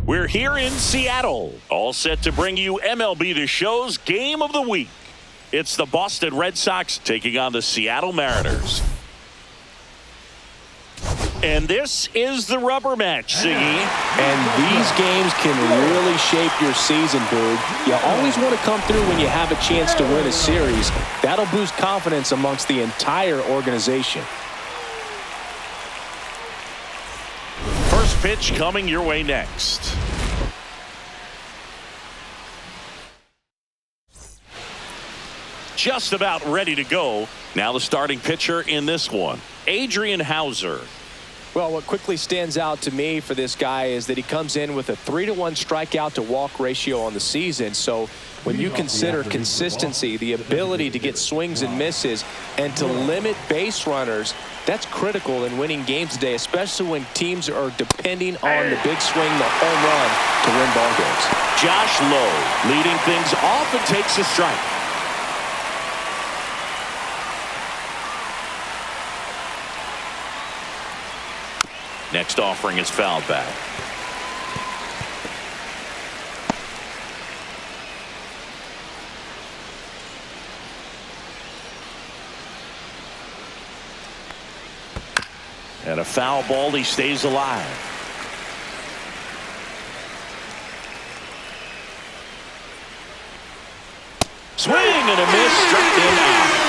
We're here in Seattle, all set to bring you MLB The Show's Game of the Week. It's the Boston Red Sox taking on the Seattle Mariners. And this is the rubber match, Siggy. And these games can really shape your season, Boog. You always want to come through when you have a chance to win a series. That'll boost confidence amongst the entire organization. First pitch coming your way next. Just about ready to go. Now the starting pitcher in this one, A.Houser. Well, what quickly stands out to me for this guy is that he comes in with a 3-to-1 strikeout to walk ratio on the season. So when you consider consistency, the ability to get swings and misses, and to limit base runners, that's critical in winning games today, especially when teams are depending on the big swing, the home run, to win ball games. Josh Lowe leading things off and takes a strike. Next offering is fouled back. And a foul ball, he stays alive. Swing and a miss, struck him out.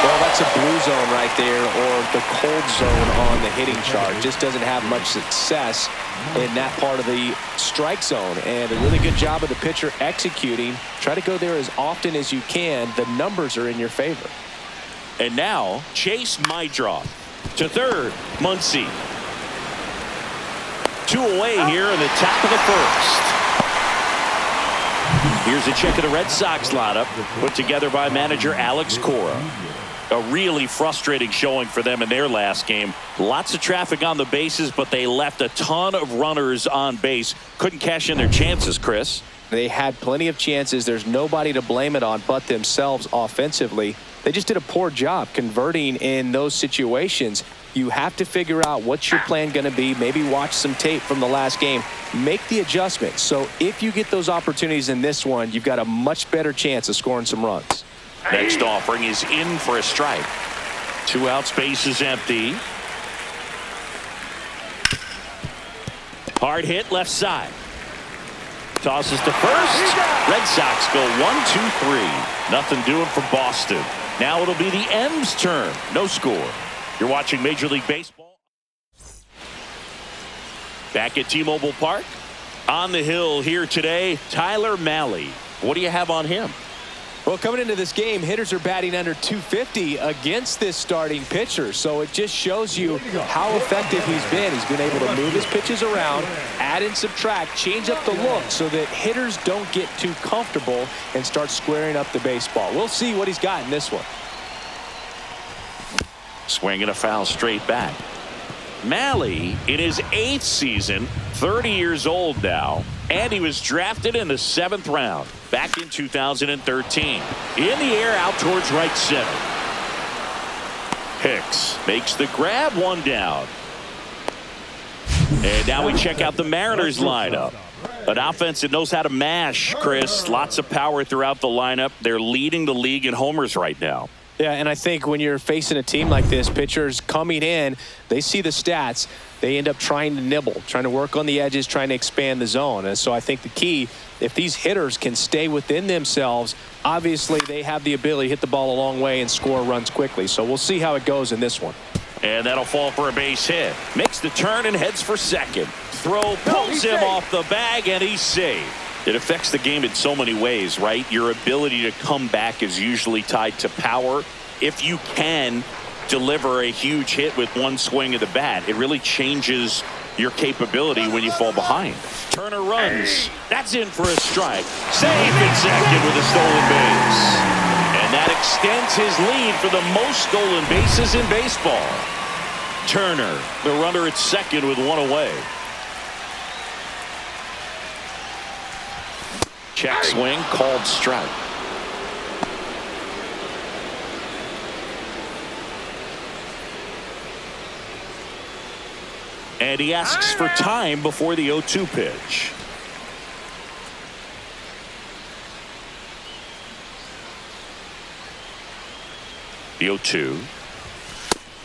Well, that's a blue zone right there, or the cold zone on the hitting chart. Just doesn't have much success in that part of the strike zone. And a really good job of the pitcher executing. Try to go there as often as you can. The numbers are in your favor. And now, Chase Mydroth to third, Muncy. 2 away here in the top of the first. Here's a check of the Red Sox lineup put together by manager Alex Cora. A really frustrating showing for them in their last game. Lots of traffic on the bases, but they left a ton of runners on base. Couldn't cash in their chances, Chris. They had plenty of chances. There's nobody to blame it on but themselves offensively. They just did a poor job converting in those situations. You have to figure out what's your plan going to be. Maybe watch some tape from the last game. Make the adjustment. So if you get those opportunities in this one, you've got a much better chance of scoring some runs. Next offering is in for a strike. 2 outs, base is empty. Hard hit left side. Tosses to first. Red Sox go 1-2-3. Nothing doing for Boston. Now it'll be the M's turn. No score. You're watching Major League Baseball. Back at T-Mobile Park. On the hill here today, Tyler Mahle. What do you have on him? Well, coming into this game, hitters are batting under 250 against this starting pitcher. So it just shows you how effective he's been. He's been able to move his pitches around, add and subtract, change up the look so that hitters don't get too comfortable and start squaring up the baseball. We'll see what he's got in this one. Swinging a foul straight back. Mahle in his 8th season, 30 years old now, and he was drafted in the 7th round back in 2013. In the air out towards right center. Hicks makes the grab, 1 down. And now we check out the Mariners lineup. An offense that knows how to mash, Chris. Lots of power throughout the lineup. They're leading the league in homers right now. Yeah, and I think when you're facing a team like this, pitchers coming in, they see the stats. They end up trying to nibble, trying to work on the edges, trying to expand the zone. And so I think the key, if these hitters can stay within themselves, obviously they have the ability to hit the ball a long way and score runs quickly. So we'll see how it goes in this one. And that'll fall for a base hit. Makes the turn and heads for second. Throw pulls him off the bag, and he's safe. It affects the game in so many ways, right? Your ability to come back is usually tied to power. If you can deliver a huge hit with 1 swing of the bat, it really changes your capability when you fall behind. Turner runs. That's in for a strike. Safe in second with a stolen base. And that extends his lead for the most stolen bases in baseball. Turner, the runner at second with 1 away. Check swing, called strike. And he asks for time before the 0-2 pitch. The 0-2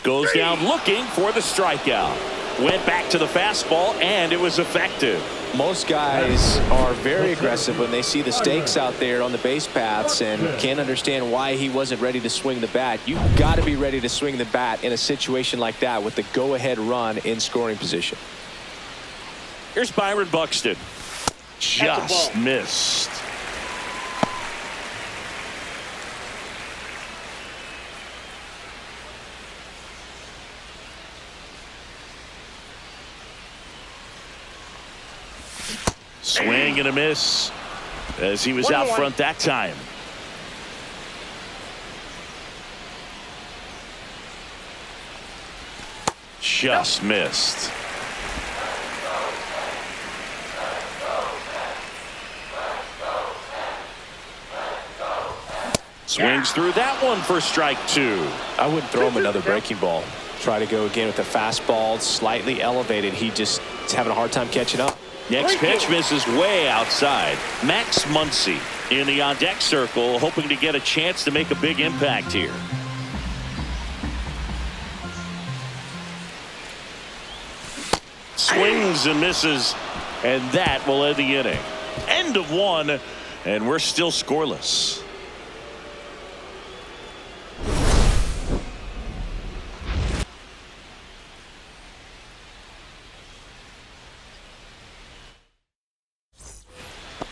goes down looking for the strikeout. Went back to the fastball, and it was effective. Most guys are very aggressive when they see the stakes out there on the base paths and can't understand why he wasn't ready to swing the bat. You've got to be ready to swing the bat in a situation like that with the go-ahead run in scoring position. Here's Byron Buxton. Just missed. Swing and a miss as he was out front that time. Just missed. Swings through that one for strike 2. I wouldn't throw him another breaking ball. Try to go again with the fastball, slightly elevated. He just is having a hard time catching up. Next pitch misses way outside. Max Muncy in the on-deck circle, hoping to get a chance to make a big impact here. Swings and misses, and that will end the inning. End of 1, and we're still scoreless.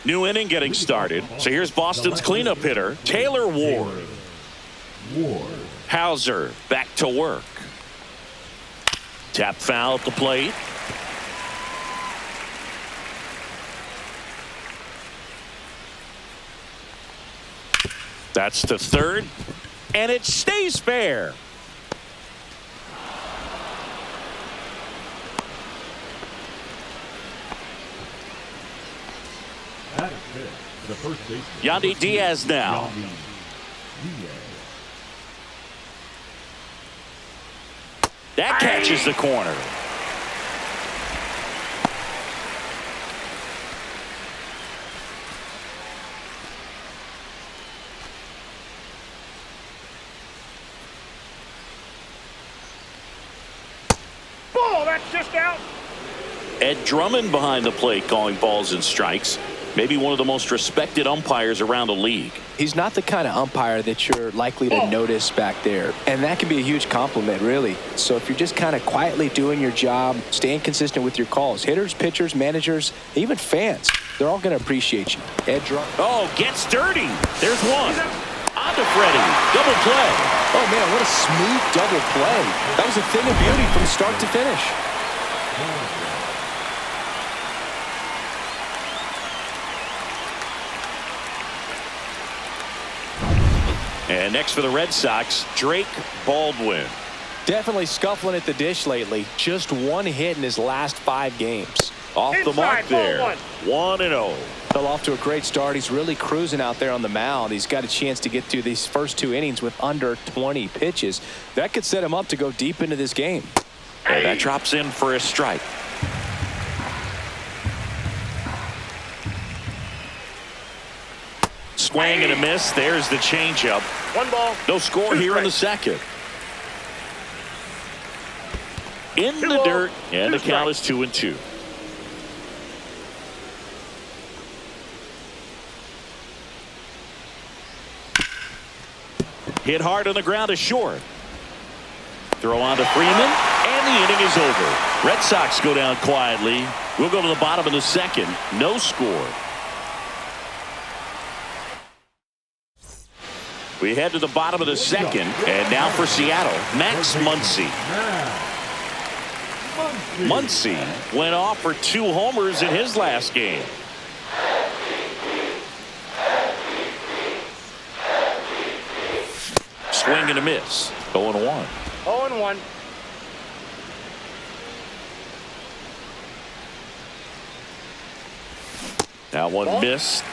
New inning getting started. So here's Boston's cleanup hitter, Taylor Ward. Houser back to work. Tap foul at the plate. That's to third, and it stays fair. Yandy Diaz now. That catches the corner. Ball, that's just out. Ed Drummond behind the plate calling balls and strikes. Maybe one of the most respected umpires around the league. He's not the kind of umpire that you're likely to notice back there. And that can be a huge compliment, really. So if you're just kind of quietly doing your job, staying consistent with your calls, hitters, pitchers, managers, even fans, they're all going to appreciate you. Ed Drummond. Oh, gets dirty. There's one. On to Freddie. Double play. Oh, man, what a smooth double play. That was a thing of beauty from start to finish. And next for the Red Sox, Drake Baldwin. Definitely scuffling at the dish lately. Just one hit in his last 5 games. Off the mark there. 1-0. Fell off to a great start. He's really cruising out there on the mound. He's got a chance to get through these first 2 innings with under 20 pitches. That could set him up to go deep into this game. And that drops in for a strike. Swing and a miss. There's the changeup. 1 ball. No score here in the second. In the dirt, and the count is 2-2. Hit hard on the ground is short. Throw on to Freeman, and the inning is over. Red Sox go down quietly. We'll go to the bottom of the second. No score. We head to the bottom of the second, and now for Seattle, Max Muncy. Muncy went off for 2 homers in his last game. Swing and a miss. 0-1. 0-1. Now one missed.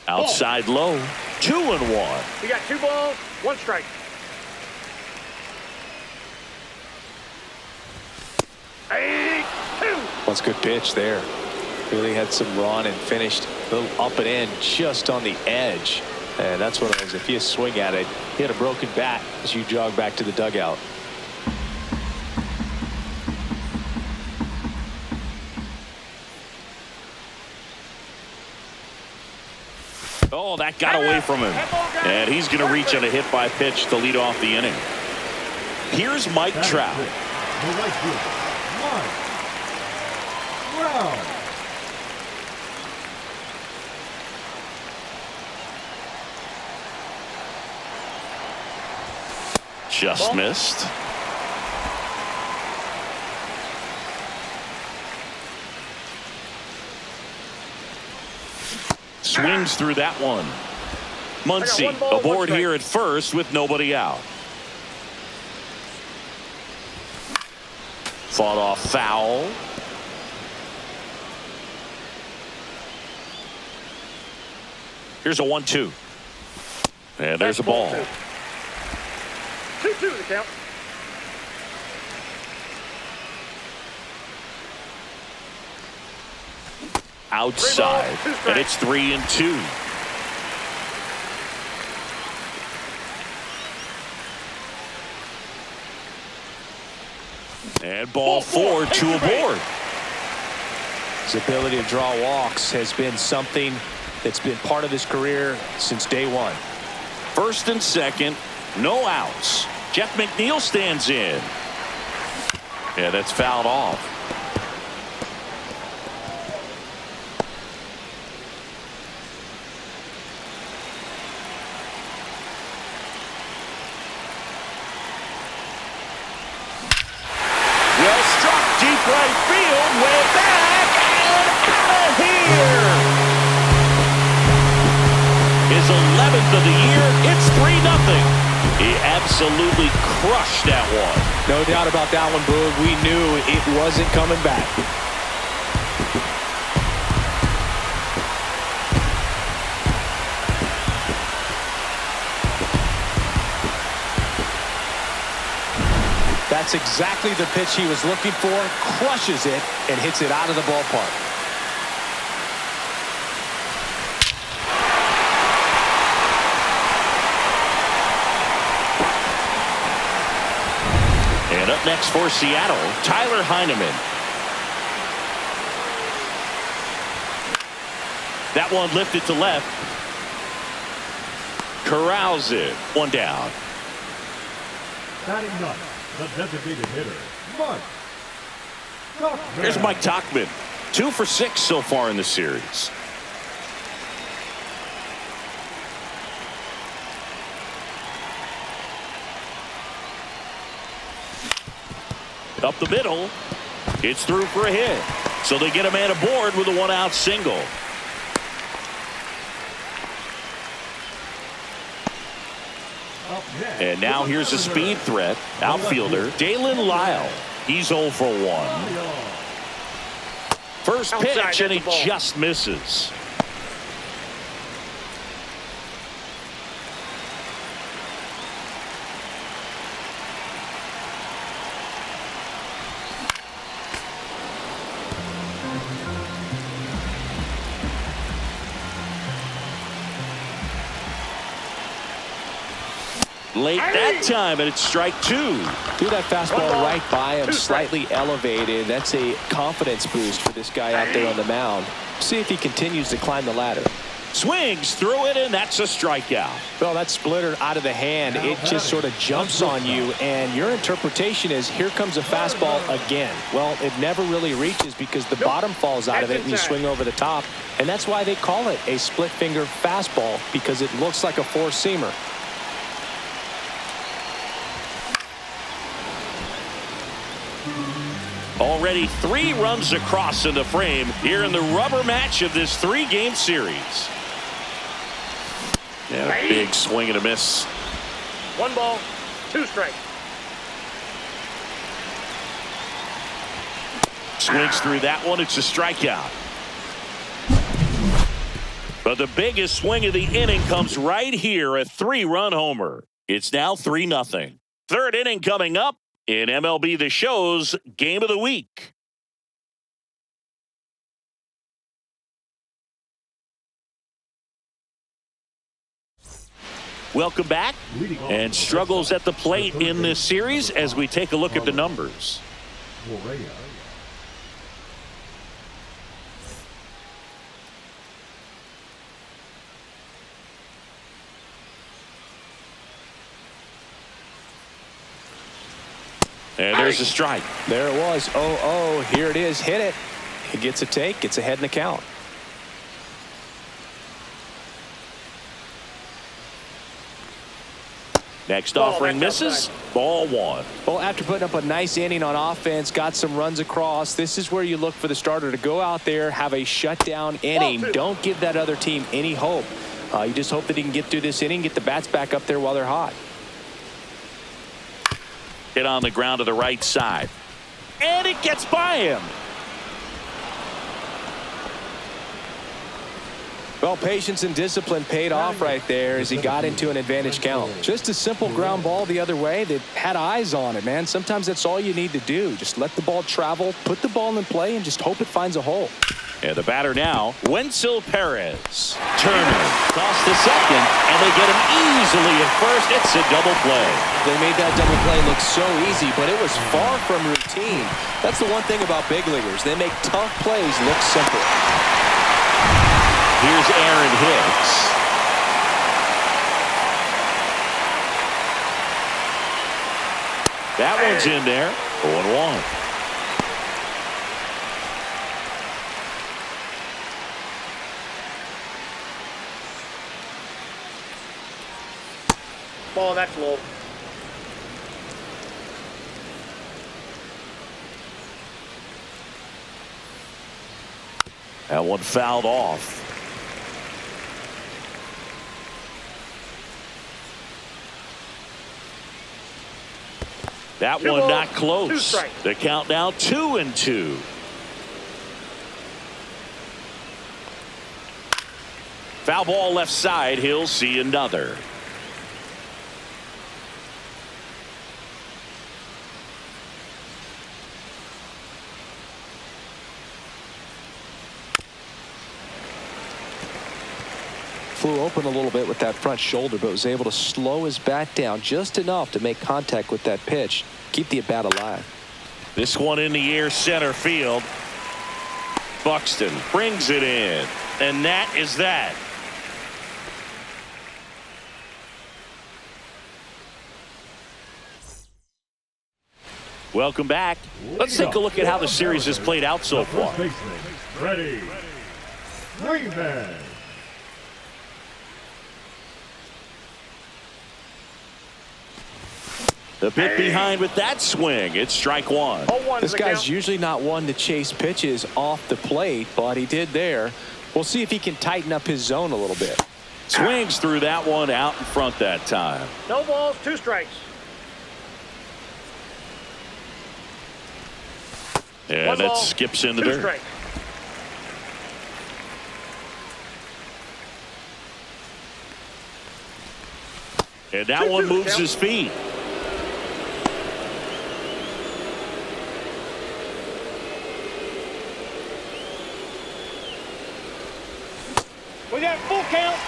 Outside low. 2-1. You got 2 balls, 1 strike. Hey, 2. That's a good pitch there. Really had some run and finished a little up and in just on the edge. And that's what it was. If you swing at it, hit a broken bat as you jog back to the dugout. Oh, that got away from him. And he's going to reach on a hit by pitch to lead off the inning. Here's Mike Trout. Just missed. Swings through that one. Muncy aboard here at first with nobody out. Fought off foul. Here's a 1-2. And there's a ball. 2-2 the count. Outside. And it's 3-2. And ball 4, 2 aboard. His ability to draw walks has been something that's been part of his career since day one. First and second, no outs. Jeff McNeil stands in. Yeah, that's fouled off. Well struck, deep right field, way back, and out of here. His 11th of the year. It's 3-0. He absolutely crushed that one. No doubt about that one, Boog. We knew it wasn't coming back. That's exactly the pitch he was looking for. Crushes it and hits it out of the ballpark. And up next for Seattle, Tyler Heineman. That one lifted to left. Corrals it. One down. Batting up, the designated hitter, Mike. Here's Mike Tauchman. 2 for 6 so far in the series. Up the middle. It's through for a hit. So they get a man aboard with a 1-out single. And now here's a speed threat. Outfielder Dalen Lyle. He's 0 for 1. First pitch, and he just misses. Late that time, and it's strike 2. Threw that fastball right by him, slightly elevated. That's a confidence boost for this guy out there on the mound. See if he continues to climb the ladder. Swings through it, and that's a strikeout. Well, that splitter out of the hand, it just sort of jumps on you, and your interpretation is, here comes a fastball again. Well, it never really reaches because the bottom falls out of it and you swing over the top, and that's why they call it a split finger fastball, because it looks like a four-seamer. Already 3 runs across in the frame here in the rubber match of this 3-game series. And a big swing and a miss. 1 ball, 2 strikes. Swings through that one. It's a strikeout. But the biggest swing of the inning comes right here, a 3-run homer. It's now 3-0. Third inning coming up in MLB The Show's Game of the Week. Welcome back. And struggles at the plate in this series as we take a look at the numbers. And there's a strike. There it was. 0-0. Here it is. Hit it. He gets a take. Gets ahead in the count. Next offering misses. Ball 1. Well, after putting up a nice inning on offense, got some runs across, this is where you look for the starter to go out there, have a shutdown inning. Don't give that other team any hope. You just hope that he can get through this inning, get the bats back up there while they're hot. Hit on the ground to the right side. And it gets by him. Well, patience and discipline paid off right there as he got into an advantage count. Just a simple ground ball the other way that had eyes on it, man. Sometimes that's all you need to do. Just let the ball travel, put the ball in play, and just hope it finds a hole. And the batter now, Wenzel Perez. Turner toss to second, and they get him easily at first. It's a double play. They made that double play look so easy, but it was far from routine. That's the one thing about big leaguers. They make tough plays look simple. Here's Aaron Hicks. That one's in there. 0-1. Ball, that's low. That one fouled off. That one not close. The count now 2-2. Foul ball left side. He'll see another. Flew open a little bit with that front shoulder, but was able to slow his bat down just enough to make contact with that pitch. Keep the at-bat alive. This one in the air center field. Buxton brings it in. And that is that. Welcome back. Let's take a look at how the series has played out so far. Ready. Greenman. The bit behind with that swing. It's strike 1. This guy's usually not one to chase pitches off the plate, but he did there. We'll see if he can tighten up his zone a little bit. Swings through that one out in front that time. No balls, 2 strikes. And that skips into dirt. Strikes. And that one moves his feet. We got full count.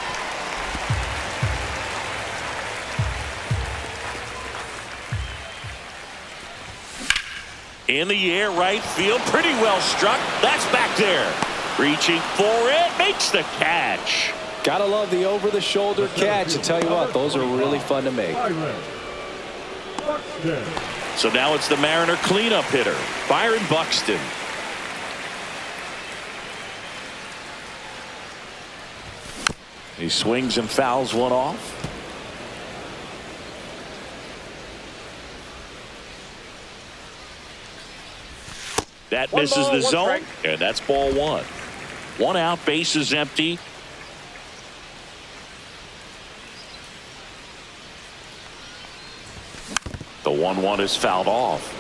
In the air, right field, pretty well struck. That's back there. Reaching for it, makes the catch. Gotta love the over-the-shoulder catch. I tell you what, those are really fun to make. So now it's the Mariner cleanup hitter, Byron Buxton. He swings and fouls one off. That misses the zone, and that's ball 1. 1 out, bases empty. The 1-1 is fouled off.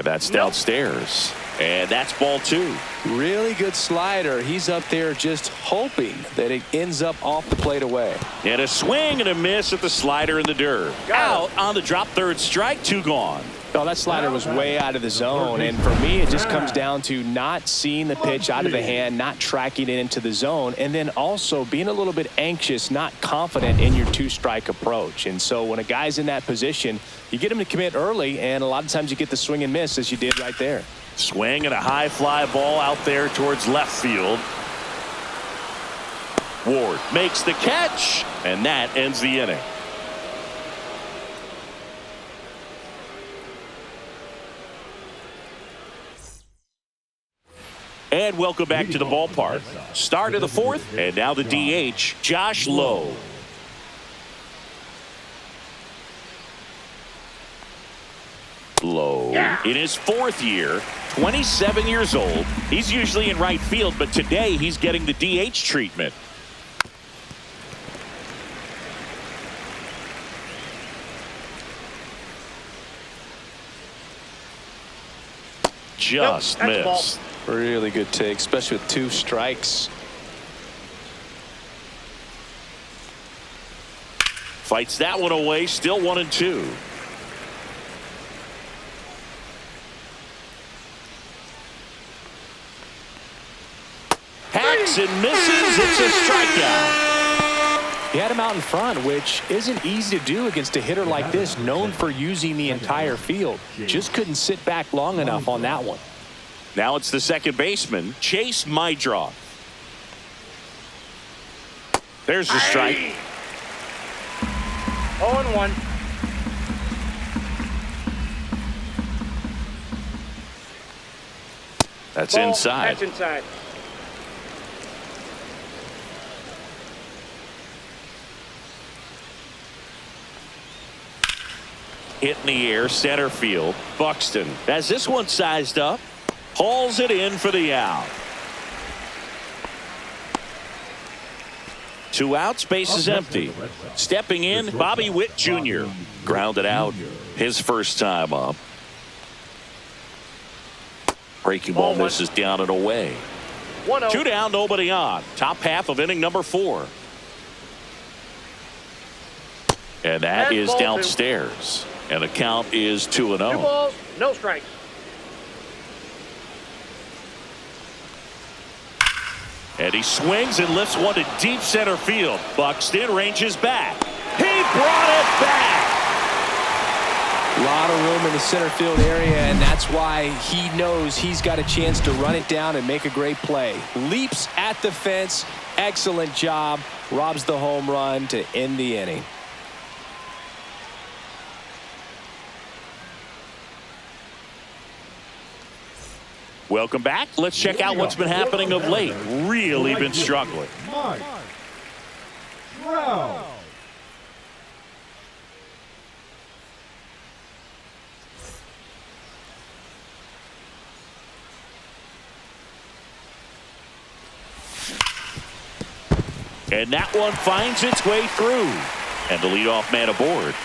That's downstairs. And that's ball 2. Really good slider. He's up there just hoping that it ends up off the plate away. And a swing and a miss at the slider in the dirt. Out on the drop, 3rd strike, 2 gone. Oh, that slider was way out of the zone, and for me it just comes down to not seeing the pitch out of the hand, not tracking it into the zone, and then also being a little bit anxious, not confident in your 2-strike approach. And so when a guy's in that position, you get him to commit early, and a lot of times you get the swing and miss as you did right there. Swing and a high fly ball out there towards left field. Ward makes the catch, and that ends the inning. And welcome back to the ballpark. Start of the 4th, and now the DH, Josh Lowe. Lowe in his 4th year, 27 years old. He's usually in right field, but today he's getting the DH treatment. Just missed. Really good take, especially with 2 strikes. Fights that one away, still 1-2. Hacks and misses. It's a strikeout. He had him out in front, which isn't easy to do against a hitter like this, known for using the entire field. Just couldn't sit back long enough on that one. Now it's the second baseman, Chase Mydroth. There's the strike. 0-1. That's Ball. inside. That's inside. Hit in the air, center field. Buxton has this one sized up. Hauls it in for the out. 2 outs, base is empty. Stepping in, Bobby Witt Jr. Grounded out his first time up. Breaking ball misses down and away. 1-0. 2 down, nobody on. Top half of inning number 4. And that is downstairs. And the count is 2-0. 2 balls, no strikes. And he swings and lifts one to deep center field. Buxton ranges back. He brought it back. A lot of room in the center field area, and that's why he knows he's got a chance to run it down and make a great play. Leaps at the fence. Excellent job. Robs the home run to end the inning. Welcome back. Let's check out what's been happening of late. Really been struggling. Mike Trout. And that one finds its way through. And the leadoff man aboard.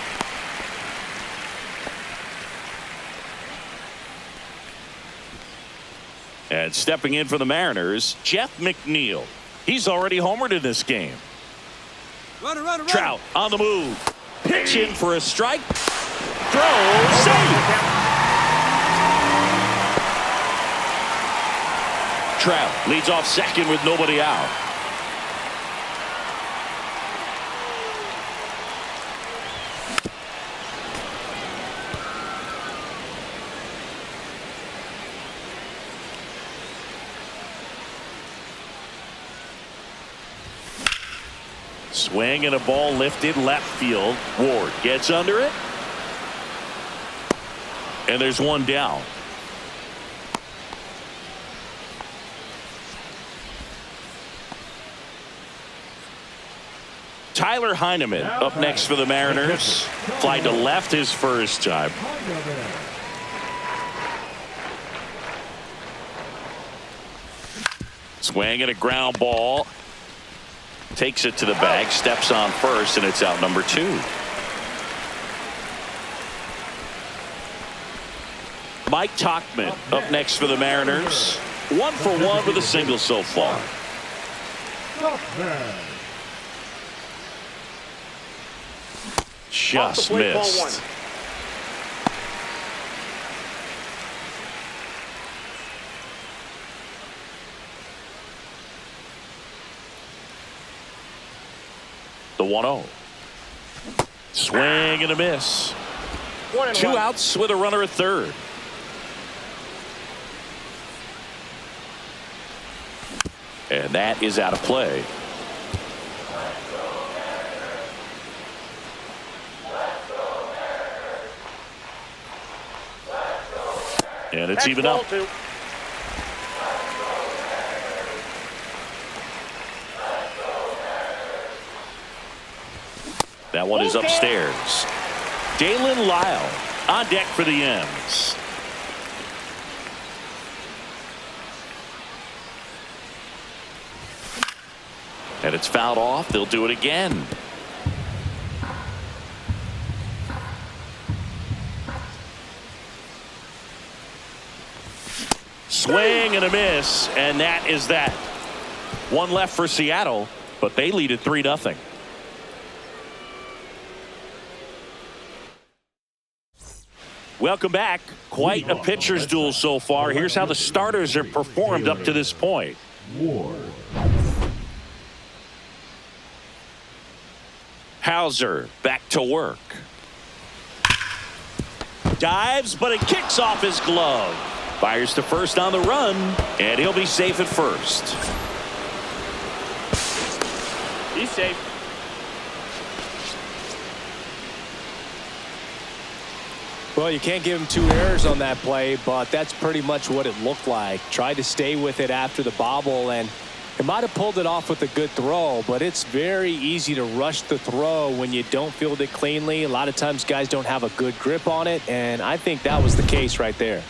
And stepping in for the Mariners, Jeff McNeil. He's already homered in this game. Runner. Trout on the move. Pitch in for a strike. Throw. Save. Trout leads off second with nobody out. Swing and a ball lifted left field. Ward gets under it. And there's one down. Tyler Heineman up next for the Mariners. Fly to left his first time. Swing and a ground ball. Takes it to the bag, steps on first, and it's out number 2. Mike Tauchman up next for the Mariners. 1 for 1 with a single so far. Just missed. The 1-0. Swing and a miss. 2 outs with a runner at third. And that is out of play. And it's even up. That one is upstairs. Dalen Lyle on deck for the M's. And it's fouled off. They'll do it again. Swing and a miss, and that is that. 1 left for Seattle, but they lead at 3-0. Welcome back. Quite a pitcher's duel so far. Here's how the starters have performed up to this point. Houser back to work. Dives, but it kicks off his glove. Fires to first on the run, and he'll be safe at first. He's safe. Well, you can't give him 2 errors on that play, but that's pretty much what it looked like. Tried to stay with it after the bobble, and it might have pulled it off with a good throw, but it's very easy to rush the throw when you don't field it cleanly. A lot of times guys don't have a good grip on it, and I think that was the case right there.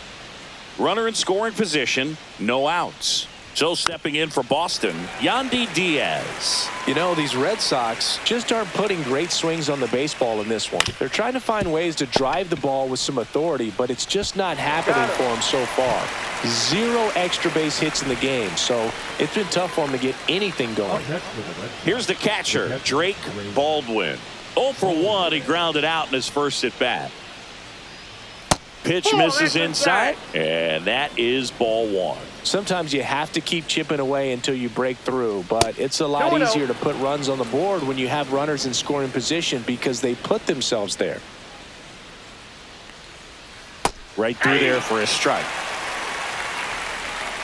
Runner in scoring position, no outs. So stepping in for Boston, Yandy Diaz. You know, these Red Sox just aren't putting great swings on the baseball in this one. They're trying to find ways to drive the ball with some authority, but it's just not happening for them so far. 0 extra base hits in the game, so it's been tough for them to get anything going. Here's the catcher, Drake Baldwin. 0 for 1, he grounded out in his first at bat. Pitch misses inside, and that is ball 1. Sometimes you have to keep chipping away until you break through, but it's a lot easier to put runs on the board when you have runners in scoring position because they put themselves there. Right through there for a strike.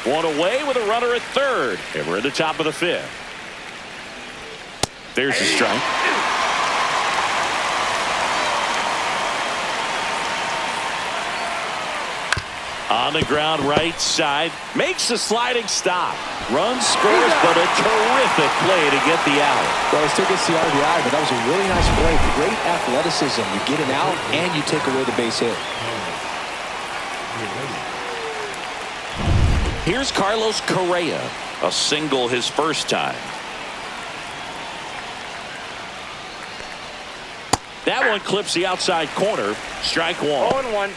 1 away with a runner at third, and we're at the top of the 5th. There's the strike. On the ground right side, makes the sliding stop. Run scores, but a terrific play to get the out. Well, he still gets the RBI, but that was a really nice play. Great athleticism. You get an out, and you take away the base hit. Here's Carlos Correa, a single his first time. That one clips the outside corner. Strike 1. 0-1.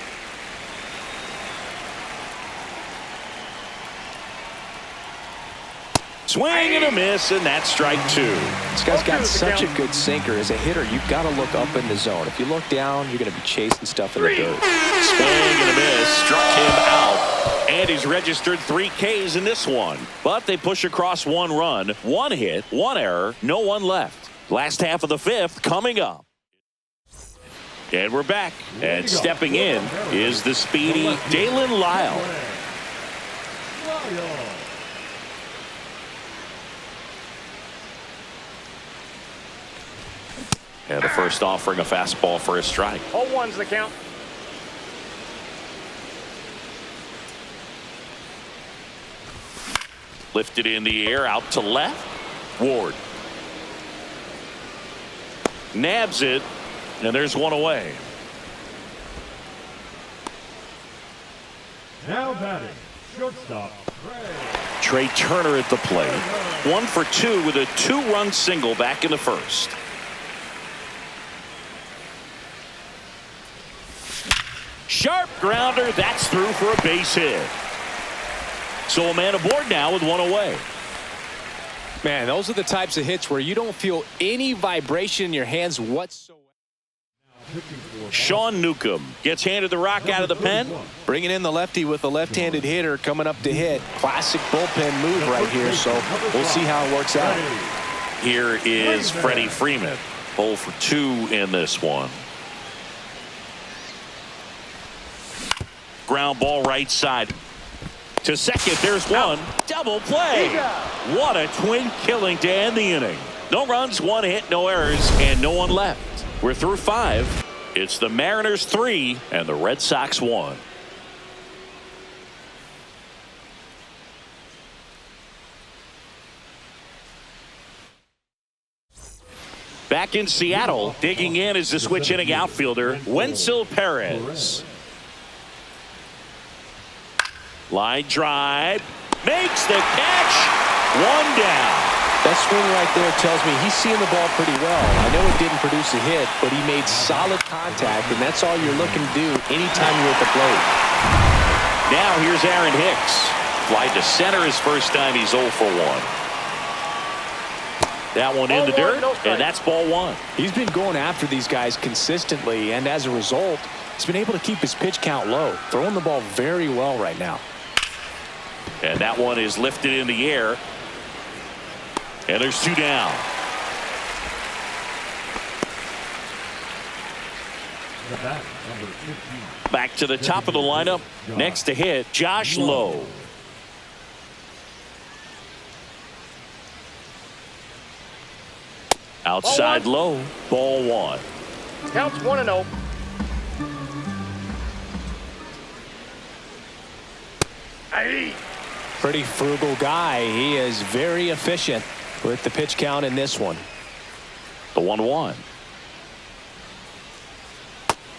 Swing and a miss, and that's strike 2. This guy's got such a good sinker. As a hitter, you've got to look up in the zone. If you look down, you're going to be chasing stuff in the dirt. Swing and a miss, struck him out. And he's registered 3 Ks in this one. But they push across 1 run, 1 hit, 1 error, no one left. Last half of the 5th coming up. And we're back. And stepping in is the speedy Dalen Lyle. And the first offering a fastball for a strike. 0-1's the count. Lifted in the air out to left. Ward nabs it, and there's 1 away. Now batting, shortstop, Trey Turner at the plate. 1 for 2 with a 2-run single back in the first. Sharp Grounder, that's through for a base hit. So a man aboard now with one away. Man, those are the types of hits where you don't feel any vibration in your hands whatsoever. Sean Newcomb gets handed the rock out of the pen. Bringing in the lefty with a left-handed hitter coming up to hit. Classic bullpen move right here, so we'll see how it works out. Here is Freddie Freeman. 0 for 2 in this one. Ground ball right side. To second, there's one. Double play. What a twin killing to end the inning. No runs, 1 hit, no errors, and no one left. We're through 5. It's the Mariners 3 and the Red Sox 1. Back in Seattle, digging in is the switch inning outfielder, Wenzel Perez. Line drive, makes the catch, 1 down. That swing right there tells me he's seeing the ball pretty well. I know it didn't produce a hit, but he made solid contact, and that's all you're looking to do anytime you're at the plate. Now here's Aaron Hicks. Fly to center his first time. He's 0 for 1. That one in the dirt, and that's ball 1. He's been going after these guys consistently, and as a result, he's been able to keep his pitch count low, throwing the ball very well right now. And that one is lifted in the air. And there's 2 down. Back to the top of the lineup. Next to hit, Josh Lowe. Outside low, ball 1. Counts 1-0. Pretty frugal guy. He is very efficient with the pitch count in this one. The 1-1.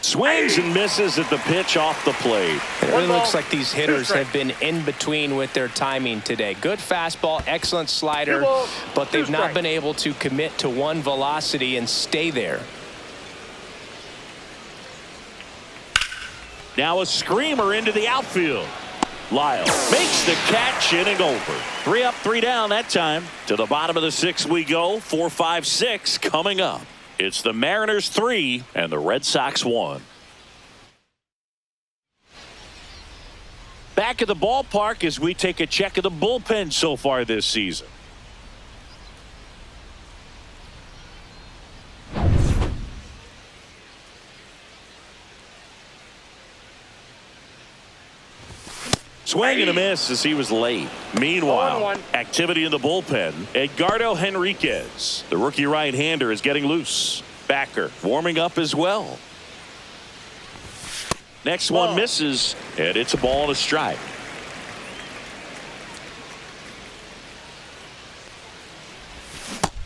Swings and misses at the pitch off the plate. It really looks like these hitters have been in between with their timing today. Good fastball, excellent slider, but they've not been able to commit to one velocity and stay there. Now a screamer into the outfield. Lyle makes the catch, inning over. 3 up, 3 down that time. To the bottom of the 6th we go. 4, 5, 6 coming up. It's the Mariners 3 and the Red Sox 1. Back at the ballpark as we take a check of the bullpen so far this season. Swing and a miss as he was late. Meanwhile, activity in the bullpen. Edgardo Henriquez, the rookie right-hander, is getting loose. Backer warming up as well. Next one misses, and it's a ball and a strike.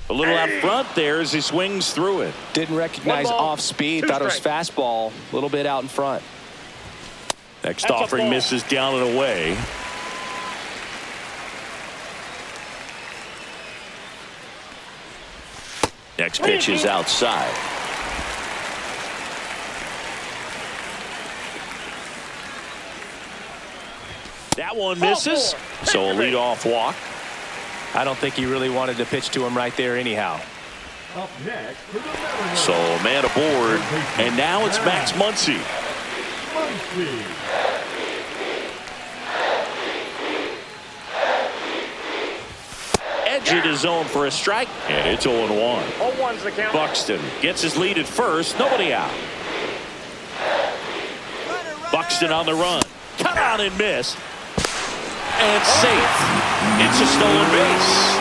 A little out front there as he swings through it. Didn't recognize off speed, thought it was fastball, a little bit out in front. Next offering misses down and away. Next pitch is outside. That one misses. So a leadoff walk. I don't think he really wanted to pitch to him right there anyhow. Up next, so a man aboard, and now it's Max Muncy. Edge in his zone for a strike, and it's 0-1. 0-1's the count. Buxton gets his lead at first, nobody out. Buxton on the run, cut on and miss, and safe. It's a stolen base.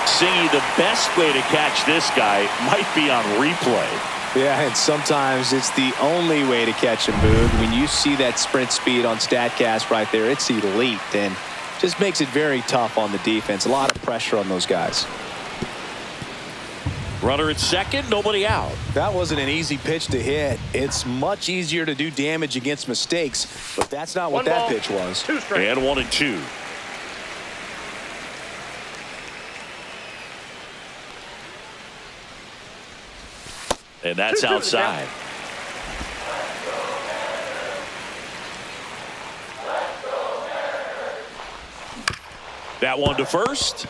Singy, the best way to catch this guy might be on replay. Yeah, and sometimes it's the only way to catch him, Boog. When you see that sprint speed on StatCast right there, it's elite, and just makes it very tough on the defense. A lot of pressure on those guys. Runner at second, nobody out. That wasn't an easy pitch to hit. It's much easier to do damage against mistakes, but that's not what that pitch was. And 1-2. And that's outside. That one to first.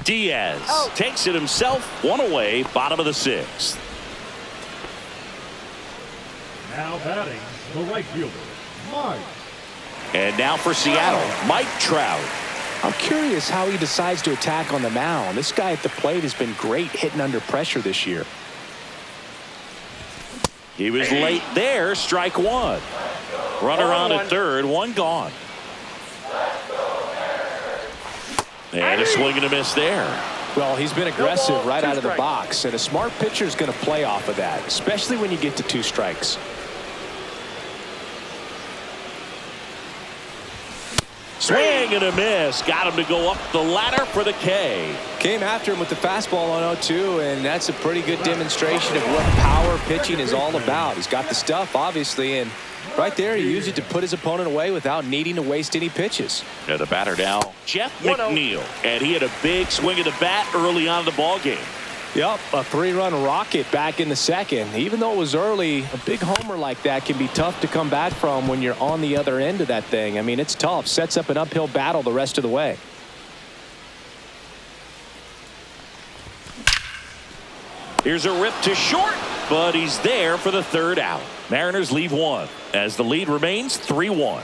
Diaz takes it himself. One away, bottom of the sixth. Now batting, the right fielder, Mike. And now for Seattle, Mike Trout. I'm curious how he decides to attack on the mound. This guy at the plate has been great hitting under pressure this year. He was late there. Strike one. Runner on at third. One gone. And a swing and a miss there. Well, he's been aggressive right out of the box, and a smart pitcher is going to play off of that, especially when you get to 2 strikes. Swing and a miss. Got him to go up the ladder for the K. Came after him with the fastball on 0-2, and that's a pretty good demonstration of what power pitching is all about. He's got the stuff, obviously, and right there he used it to put his opponent away without needing to waste any pitches. Yeah, the batter now, Jeff McNeil, and he had a big swing of the bat early on in the ball game. Yep, a 3-run rocket back in the second. Even though it was early, a big homer like that can be tough to come back from when you're on the other end of that thing. I mean, it's tough. Sets up an uphill battle the rest of the way. Here's a rip to short, but he's there for the 3rd out. Mariners leave 1 as the lead remains 3-1.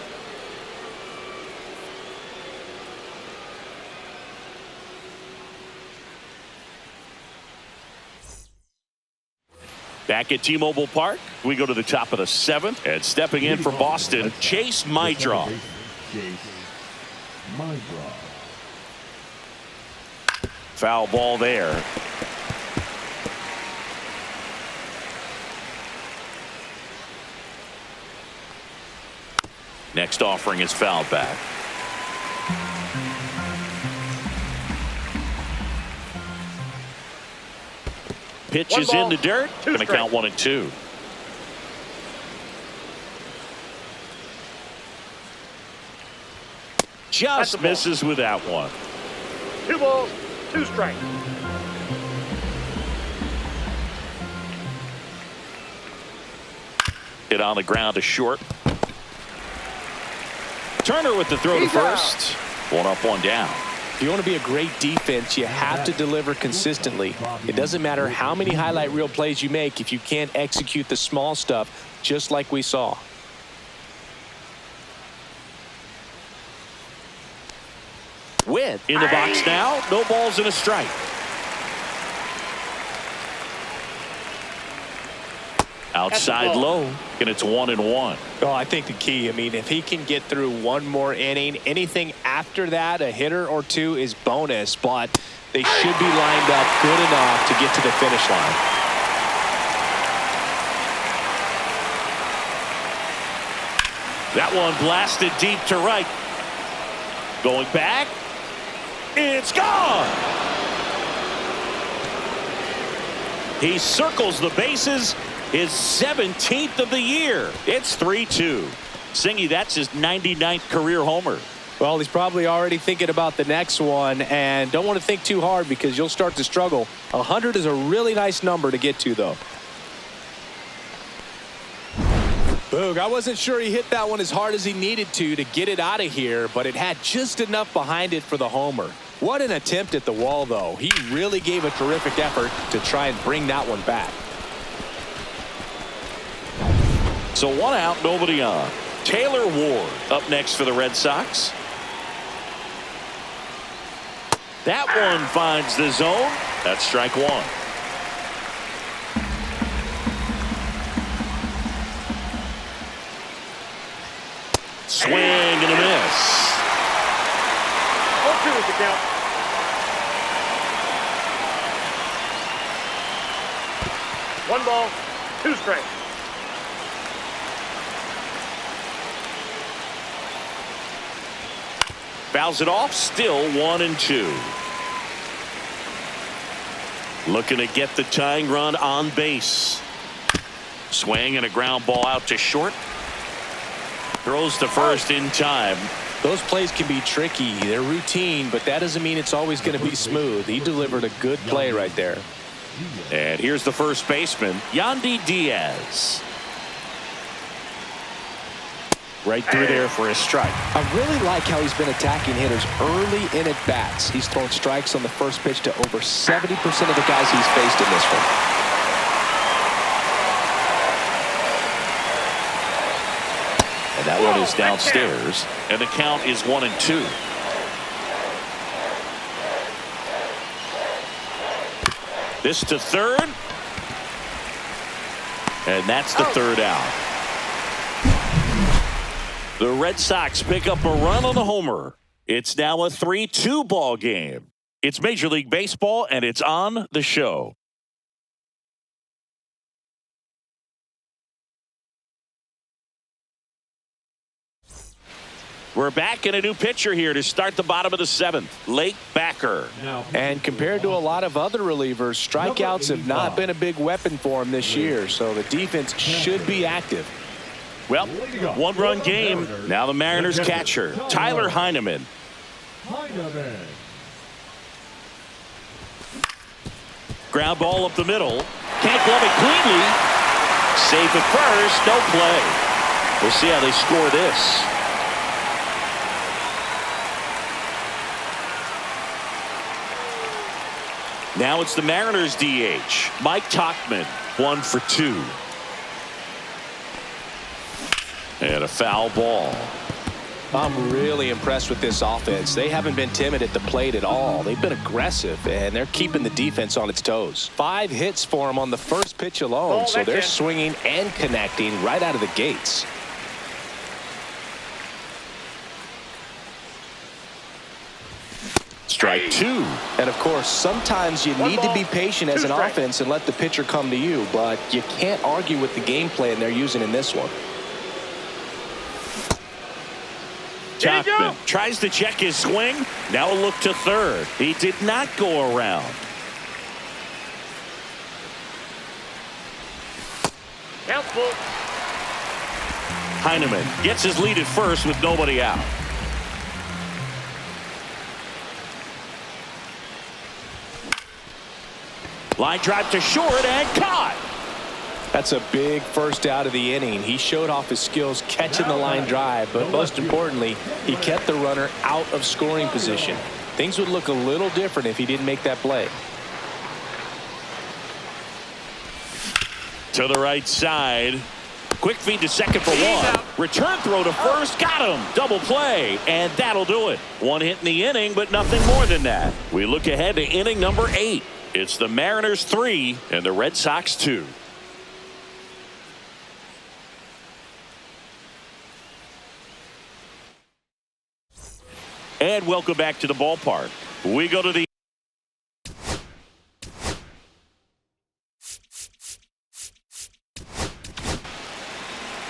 Back at T-Mobile Park, we go to the top of the 7th, and stepping in for Boston, Chase Maedroff. Foul ball there. Next offering is fouled back. Pitch is in the dirt. Going to count 1-2. Just misses with that one. 2 balls, 2 strikes. Hit on the ground to short. Turner with the throw to first. 1 up, 1 down. If you want to be a great defense, you have to deliver consistently. It doesn't matter how many highlight reel plays you make if you can't execute the small stuff, just like we saw. Witt in the box now. No balls and a strike. Outside low, and it's 1-1. Oh, I think the key, I mean, if he can get through 1 more inning, anything after that, a hitter or 2 is bonus, but they should be lined up good enough to get to the finish line. That one blasted deep to right. Going back. It's gone. He circles the bases. His 17th of the year. It's 3-2. Singy, that's his 99th career homer. Well, he's probably already thinking about the next one, and don't want to think too hard because you'll start to struggle. 100 is a really nice number to get to, though. Boog, I wasn't sure he hit that one as hard as he needed to get it out of here, but it had just enough behind it for the homer. What an attempt at the wall, though. He really gave a terrific effort to try and bring that one back. So 1 out, nobody on. Taylor Ward up next for the Red Sox. That one finds the zone. That's strike 1. Swing and a miss. 0-2 is the count. One ball, 2 strikes. Fouls it off, still 1-2. Looking to get the tying run on base. Swing and a ground ball out to short. Throws to first in time. Those plays can be tricky. They're routine, but that doesn't mean it's always going to be smooth. He delivered a good play right there. And here's the first baseman, Yandy Diaz. Right through there for a strike. I really like how he's been attacking hitters early in at-bats. He's thrown strikes on the first pitch to over 70% of the guys he's faced in this one. And that one is downstairs. And the count is 1-2. This to third. And that's the third out. The Red Sox pick up a run on the homer. It's now a 3-2 ball game. It's Major League Baseball, and it's on the show. We're back in a new pitcher here to start the bottom of the seventh. Lake Backer. And compared to a lot of other relievers, strikeouts have not been a big weapon for him this year, so the defense should be active. Well, one-run game. Now the Mariners catcher, Tyler Heineman. Ground ball up the middle. Can't glove it cleanly. Safe at first. No play. We'll see how they score this. Now it's the Mariners DH, Mike Tauchman, 1 for 2. And a foul ball. I'm really impressed with this offense. They haven't been timid at the plate at all. They've been aggressive, and they're keeping the defense on its toes. 5 hits for them on the first pitch alone, so they're swinging and connecting right out of the gates. Strike 2. And, of course, sometimes you need to be patient as an offense and let the pitcher come to you, but you can't argue with the game plan they're using in this one. Tauchman tries to check his swing. Now a look to third. He did not go around. Count full. Heineman gets his lead at first with nobody out. Line drive to short and caught. That's a big first out of the inning. He showed off his skills catching the line drive, but most importantly, he kept the runner out of scoring position. Things would look a little different if he didn't make that play. To the right side. Quick feed to second for 1. Return throw to first. Got him. Double play. And that'll do it. 1 hit in the inning, but nothing more than that. We look ahead to inning number 8. It's the Mariners 3 and the Red Sox 2. And welcome back to the ballpark. We go to the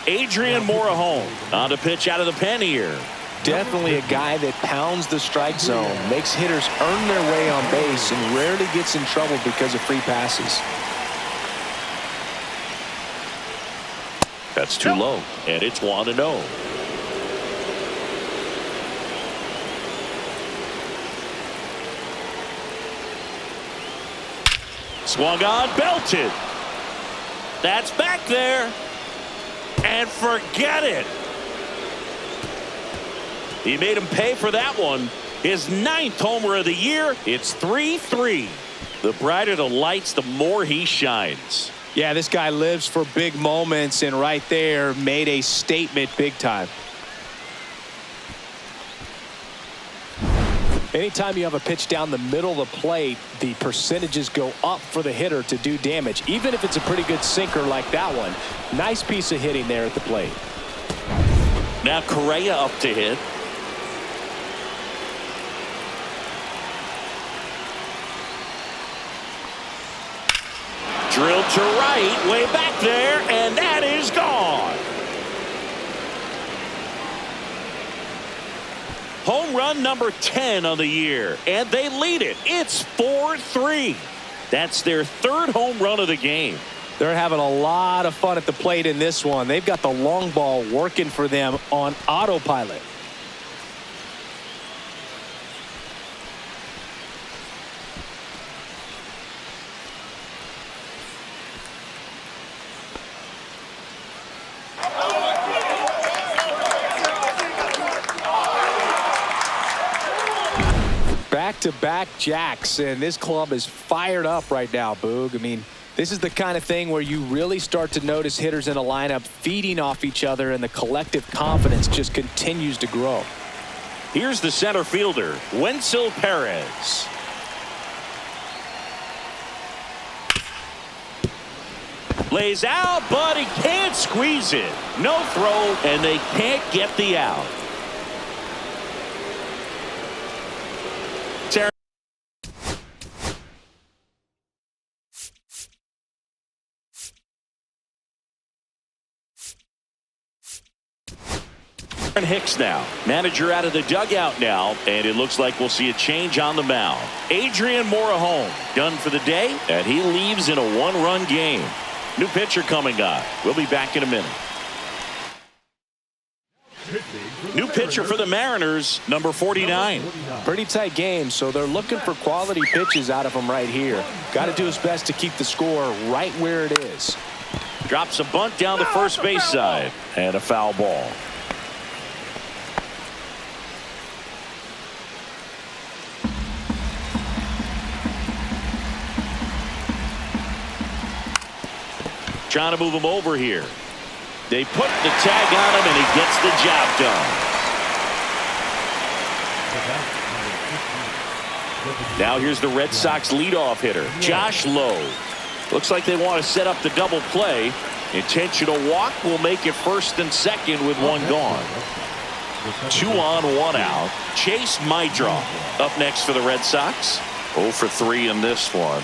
Adrian Morejon on the pitch out of the pen here. Definitely a guy that pounds the strike zone, makes hitters earn their way on base, and rarely gets in trouble because of free passes. That's too low, and it's 1-0. Swung on, belted. That's back there. And forget it. He made him pay for that one. His 9th homer of the year. It's 3-3. The brighter the lights, the more he shines. Yeah, this guy lives for big moments, and right there made a statement big time. Anytime you have a pitch down the middle of the plate, the percentages go up for the hitter to do damage, even if it's a pretty good sinker like that one. Nice piece of hitting there at the plate. Now Correa up to hit. Drilled to right, way back there, and that is gone. Home run number 10 on the year, and they lead it. It's 4-3. That's their 3rd home run of the game. They're having a lot of fun at the plate in this one. They've got the long ball working for them on autopilot. Back-to-back jacks, and this club is fired up right now, Boog. I mean, this is the kind of thing where you really start to notice hitters in a lineup feeding off each other, and the collective confidence just continues to grow. Here's the center fielder, Wenzel Perez. Lays out, but he can't squeeze it. No throw, and they can't get the out. Hicks now. Manager out of the dugout now, and it looks like we'll see a change on the mound. Adrian Morejon done for the day, and he leaves in a one-run game. New pitcher coming up. We'll be back in a minute. New pitcher for the Mariners, number 49. Pretty tight game, so they're looking for quality pitches out of him right here. Got to do his best to keep the score right where it is. Drops a bunt down the first base side, and a foul ball. Trying to move him over here. They put the tag on him, and he gets the job done. Now here's the Red Sox leadoff hitter, Josh Lowe. Looks like they want to set up the double play. Intentional walk will make it first and second with one gone. 2 on, 1 out. Chase Maedroff up next for the Red Sox. 0 for 3 in this one.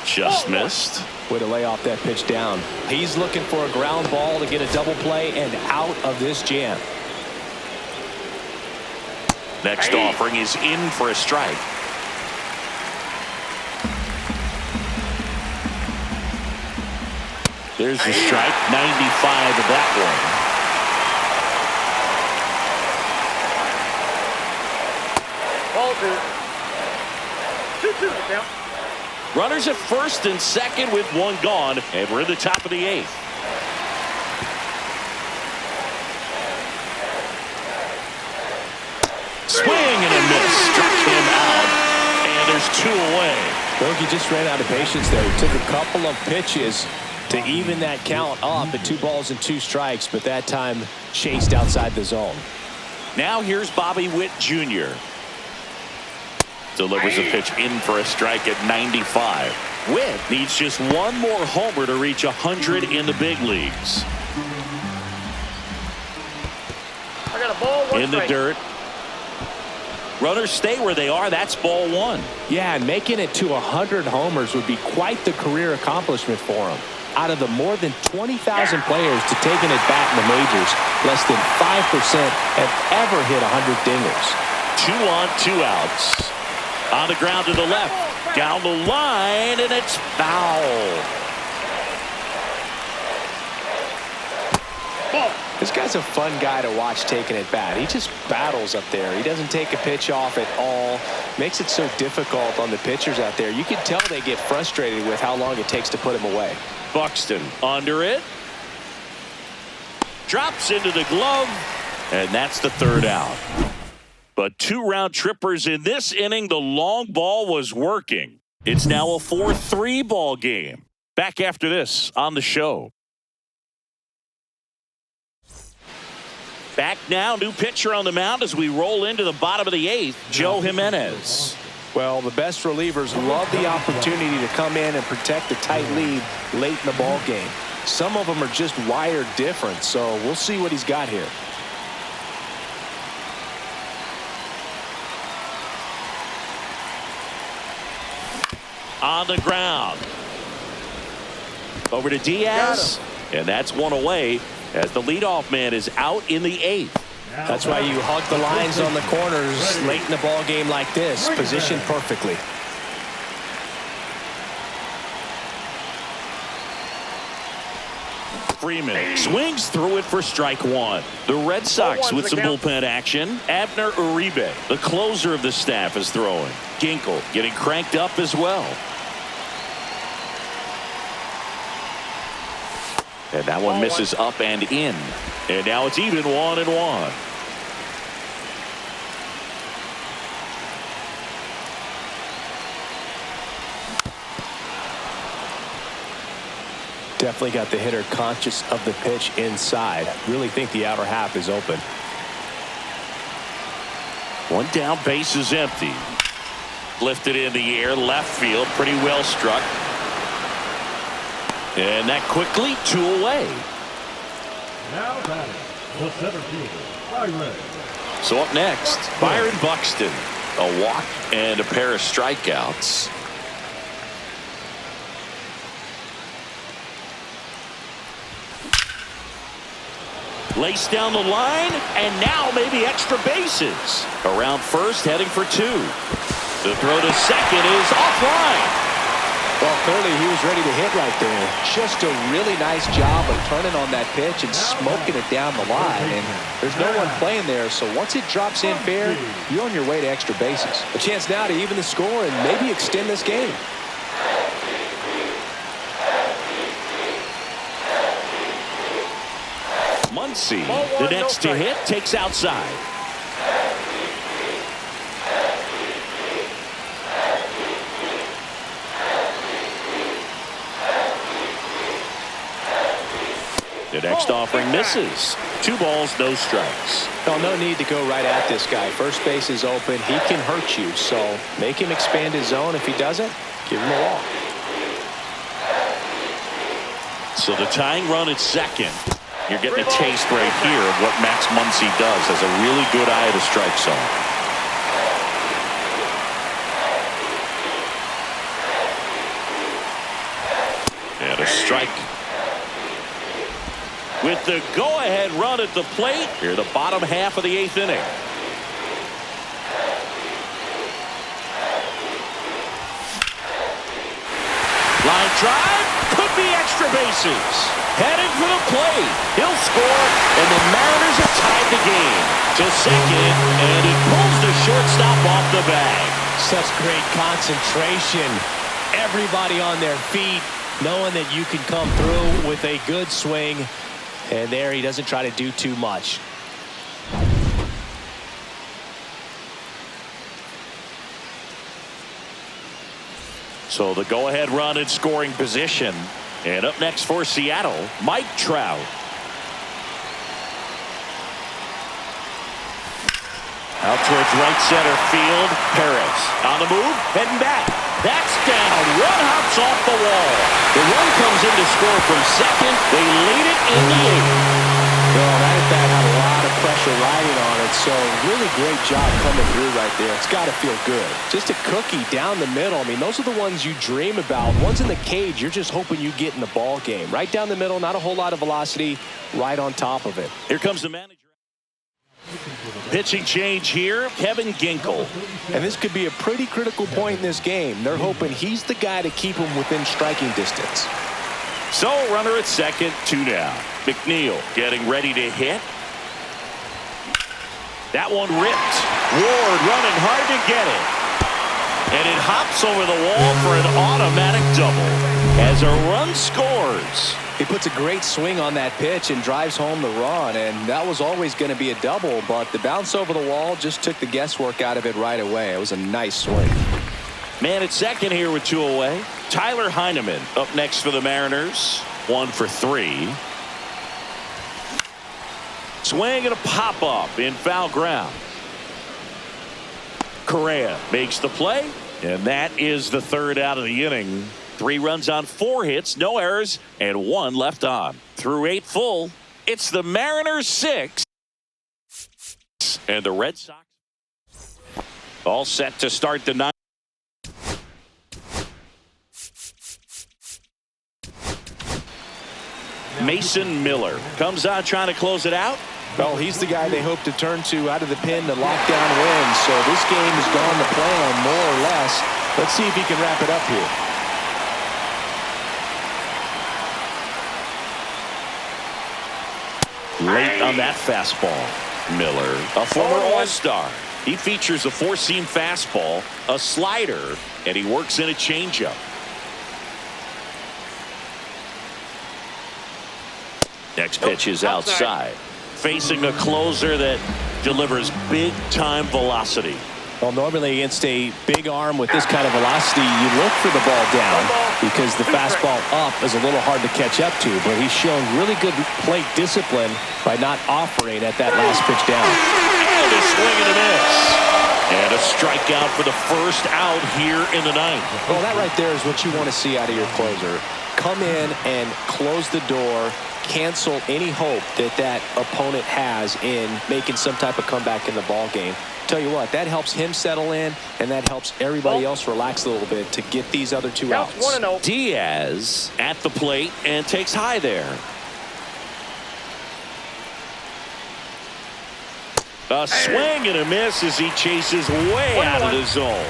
Just missed. Way to lay off that pitch down. He's looking for a ground ball to get a double play and out of this jam. Next offering is in for a strike. There's the strike. 95 of that one. Ball 2. 2-2 now. Runners at first and second with one gone, and we're in the top of the 8th. Swing and a miss. Struck him out, and there's 2 away. Bogey just ran out of patience there. He took a couple of pitches to even that count up at 2 balls and 2 strikes, but that time chased outside the zone. Now here's Bobby Witt Jr. Delivers a pitch in for a strike at 95. Witt needs just one more homer to reach 100 in the big leagues. I got a ball, 1 in the strike. dirt. Runners stay where they are. That's ball 1. Yeah, and making it to 100 homers would be quite the career accomplishment for him. Out of the more than 20,000 players to taking it back in the majors, less than 5% have ever hit 100 dingers. 2 on, 2 outs. On the ground to the left. Down the line, and it's foul. This guy's a fun guy to watch taking it back. He just battles up there. He doesn't take a pitch off at all. Makes it so difficult on the pitchers out there. You can tell they get frustrated with how long it takes to put him away. Buxton under it. Drops into the glove, and that's the 3rd out. But 2 round trippers in this inning. The long ball was working. It's now a 4-3 ball game. Back after this on the show. Back now, new pitcher on the mound as we roll into the bottom of the 8th, Joe Jimenez. Well, the best relievers love the opportunity to come in and protect a tight lead late in the ball game. Some of them are just wired different, so we'll see what he's got here. On the ground. Over to Diaz, and that's 1 away as the leadoff man is out in the 8th. That's why you hug the lines on the corners late in the ball game like this, positioned perfectly. Freeman swings through it for strike 1. The Red Sox with some bullpen action. Abner Uribe, the closer of the staff, is throwing. Ginkel getting cranked up as well. And that one misses up and in. And now it's even 1-1. Definitely got the hitter conscious of the pitch inside. Really think the outer half is open. One down, base is empty. Lifted in the air, left field, pretty well struck. And that quickly, 2 away. Now batting, the center fielder, Byron. So up next, Byron Buxton. A walk and a pair of strikeouts. Laced down the line, and now maybe extra bases. Around first, heading for 2. The throw to second is offline. Well, clearly he was ready to hit right there. Just a really nice job of turning on that pitch and smoking it down the line. And there's no one playing there, so once it drops in fair, you're on your way to extra bases. A chance now to even the score and maybe extend this game. Muncy, the next to hit, takes outside. The next offering misses. 2 balls, no strikes. Well, no need to go right at this guy. First base is open. He can hurt you, so make him expand his zone. If he doesn't, give him a walk. So the tying run at second. You're getting a taste right here of what Max Muncy does. Has a really good eye at the strike zone. And a strike. With the go-ahead run at the plate, here the bottom half of the 8th inning. Line drive, could be extra bases. Headed for the plate. He'll score, and the Mariners have tied the game to second, and he pulls the shortstop off the bag. Such great concentration. Everybody on their feet, knowing that you can come through with a good swing. And there he doesn't try to do too much. So the go-ahead run in scoring position. And up next for Seattle, Mike Trout. Out towards right center field. Perez on the move, heading back. That's down. One hops off the wall. The run comes in to score from second. They lead it in the 8th. Well, that at bat had a lot of pressure riding on it, so really great job coming through right there. It's got to feel good. Just a cookie down the middle. I mean, those are the ones you dream about. Ones in the cage, you're just hoping you get in the ball game. Right down the middle, not a whole lot of velocity, right on top of it. Here comes the manager. Pitching change here, Kevin Ginkel. And this could be a pretty critical point in this game. They're hoping he's the guy to keep them within striking distance. So runner at second, 2 down. McNeil getting ready to hit. That one ripped. Ward running hard to get it. And it hops over the wall for an automatic double as a run scores. He puts a great swing on that pitch and drives home the run, and that was always going to be a double, but the bounce over the wall just took the guesswork out of it right away. It was a nice swing. Man at second here with 2 away. Tyler Heineman up next for the Mariners. 1 for 3. Swing and a pop-up in foul ground. Correa makes the play, and that is the 3rd out of the inning. 3 runs on 4 hits, no errors, and 1 left on. Through 8 full, it's the Mariners 6 and the Red Sox all set to start the 9th. Mason Miller comes out trying to close it out. Well, he's the guy they hope to turn to out of the pen to lock down wins. So this game has gone to plan more or less. Let's see if he can wrap it up here. Late on that fastball. Miller, a former All-Star. He features a 4-seam fastball, a slider, and he works in a changeup. Next pitch is outside. Facing a closer that delivers big-time velocity. Well, normally against a big arm with this kind of velocity, you look for the ball down because the fastball up is a little hard to catch up to. But he's shown really good plate discipline by not offering at that last pitch down. And a swing and a miss. And a strikeout for the first out here in the ninth. Well, that right there is what you want to see out of your closer. Come in and close the door, cancel any hope that that opponent has in making some type of comeback in the ball game. Tell you what, that helps him settle in, and that helps everybody else relax a little bit to get these other two outs. 1-0. Diaz at the plate and takes high there. A swing and a miss as he chases way out of the zone.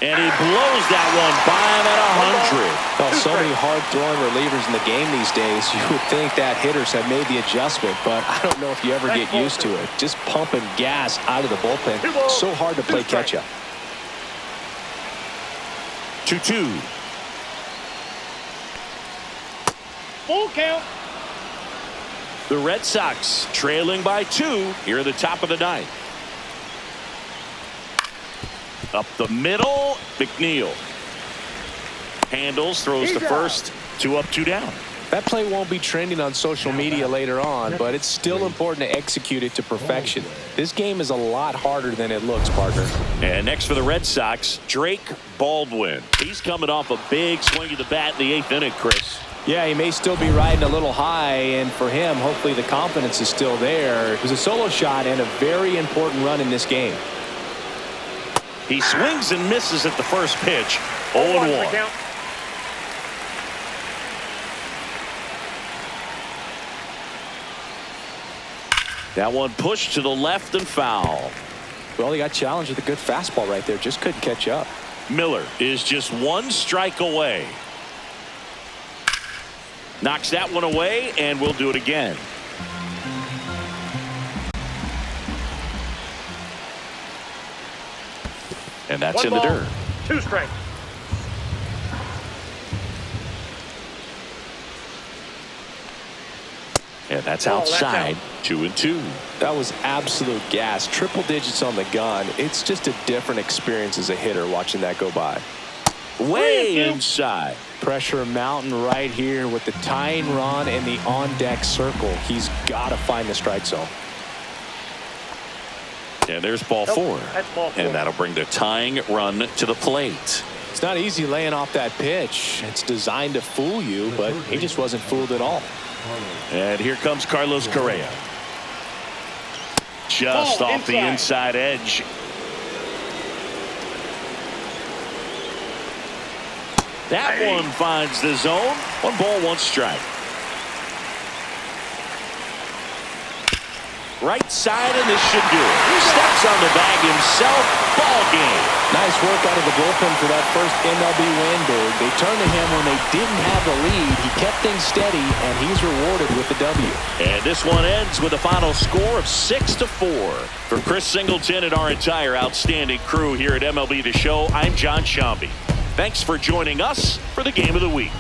And he blows that one by him at 100. Well, so many hard-throwing relievers in the game these days. You would think that hitters have made the adjustment, but I don't know if you ever get used to it. Just pumping gas out of the bullpen. So hard to play catch-up. 2-2. Full count. The Red Sox trailing by 2 here at the top of the ninth. Up the middle, McNeil handles, throws to first, 2 up, 2 down. That play won't be trending on social media later on, but it's still important to execute it to perfection. This game is a lot harder than it looks, partner. And next for the Red Sox, Drake Baldwin. He's coming off a big swing of the bat in the 8th inning, Chris. Yeah, he may still be riding a little high, and for him, hopefully the confidence is still there. It was a solo shot and a very important run in this game. He swings and misses at the first pitch. 0-1. That one pushed to the left and foul. Well, he got challenged with a good fastball right there. Just couldn't catch up. Miller is just 1 strike away. Knocks that one away, and we'll do it again. And that's in the dirt. 2 strikes. And that's outside. 2-2. That was absolute gas. Triple digits on the gun. It's just a different experience as a hitter watching that go by. Way inside. Pressure mountain right here with the tying run and the on-deck circle. He's got to find the strike zone. And there's ball 4. That's ball 4. And that'll bring the tying run to the plate. It's not easy laying off that pitch. It's designed to fool you, but he just wasn't fooled at all. And here comes Carlos Correa. Just off the inside edge. That one finds the zone. 1 ball, 1 strike. Right side, and this should do it. Steps on the bag himself. Ball game. Nice work out of the bullpen for that first MLB win, Berg. They turned to him when they didn't have the lead. He kept things steady, and he's rewarded with the W. And this one ends with a final score of 6-4. For Chris Singleton and our entire outstanding crew here at MLB The Show, I'm John Shambi. Thanks for joining us for the Game of the Week.